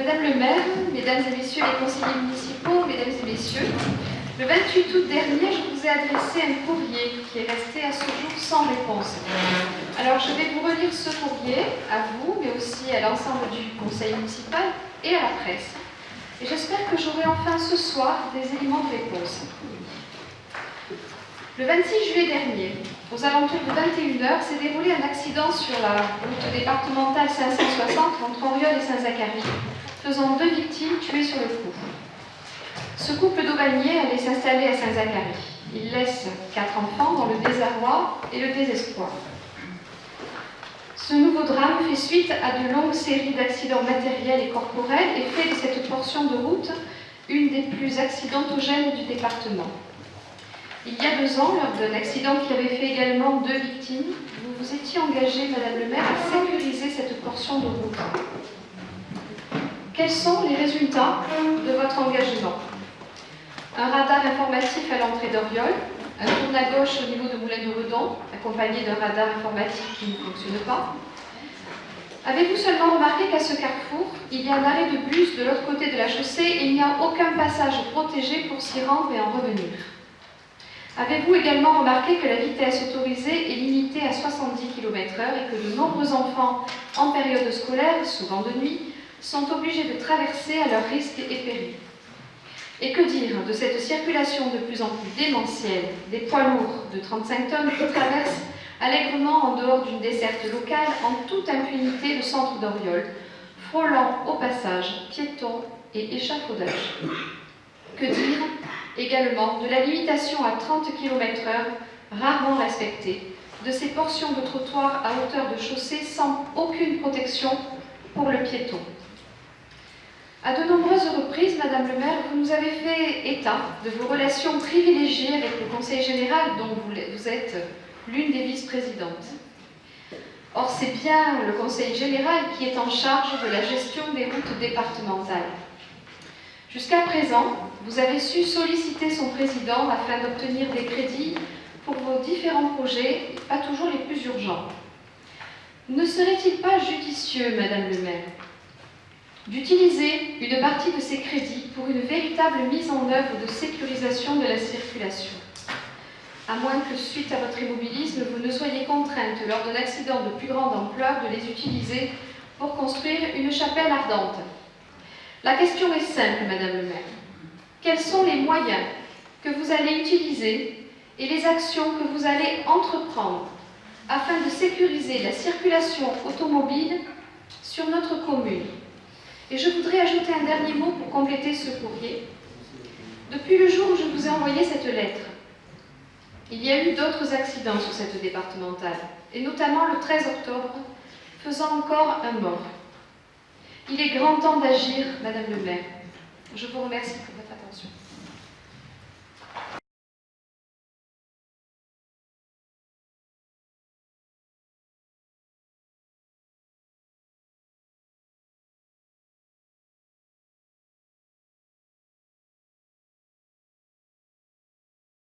Madame le maire, mesdames et messieurs les conseillers municipaux, mesdames et messieurs, le 28 août dernier, je vous ai adressé un courrier qui est resté à ce jour sans réponse. Alors je vais vous relire ce courrier, à vous, mais aussi à l'ensemble du conseil municipal et à la presse. Et j'espère que j'aurai enfin ce soir des éléments de réponse. Le 26 juillet dernier, aux alentours de 21h, s'est déroulé un accident sur la route départementale 560 entre Auriol et Saint-Zacharie, faisant 2 victimes tuées sur le coup. Ce couple d'Aubagniers allait s'installer à Saint-Zacharie. Il laisse 4 enfants dans le désarroi et le désespoir. Ce nouveau drame fait suite à de longues séries d'accidents matériels et corporels et fait de cette portion de route une des plus accidentogènes du département. Il y a 2 ans, lors d'un accident qui avait fait également 2 victimes, vous vous étiez engagé, Madame le maire, à sécuriser cette portion de route. Quels sont les résultats de votre engagement? Un radar informatif à l'entrée d'Auriol, un tourne à gauche au niveau de Moulin-de-Redon, accompagné d'un radar informatique qui ne fonctionne pas. Avez-vous seulement remarqué qu'à ce carrefour, il y a un arrêt de bus de l'autre côté de la chaussée et il n'y a aucun passage protégé pour s'y rendre et en revenir? Avez-vous également remarqué que la vitesse autorisée est limitée à 70 km/h et que de nombreux enfants en période scolaire, souvent de nuit, sont obligés de traverser à leur risque et péril? Et que dire de cette circulation de plus en plus démentielle des poids lourds de 35 tonnes qui traversent allègrement en dehors d'une desserte locale en toute impunité le centre d'Auriol, frôlant au passage piétons et échafaudages? Que dire également de la limitation à 30 km/h rarement respectée, de ces portions de trottoir à hauteur de chaussée sans aucune protection pour le piéton? À de nombreuses reprises, Madame le maire, vous nous avez fait état de vos relations privilégiées avec le Conseil général dont vous êtes l'une des vice-présidentes. Or, c'est bien le Conseil général qui est en charge de la gestion des routes départementales. Jusqu'à présent, vous avez su solliciter son président afin d'obtenir des crédits pour vos différents projets, pas toujours les plus urgents. Ne serait-il pas judicieux, Madame le maire, d'utiliser une partie de ces crédits pour une véritable mise en œuvre de sécurisation de la circulation, à moins que, suite à votre immobilisme, vous ne soyez contrainte, lors d'un accident de plus grande ampleur, de les utiliser pour construire une chapelle ardente? La question est simple, Madame le maire. Quels sont les moyens que vous allez utiliser et les actions que vous allez entreprendre afin de sécuriser la circulation automobile sur notre commune? Et je voudrais ajouter un dernier mot pour compléter ce courrier. Depuis le jour où je vous ai envoyé cette lettre, il y a eu d'autres accidents sur cette départementale, et notamment le 13 octobre, faisant encore un mort. Il est grand temps d'agir, Madame le maire. Je vous remercie pour votre attention.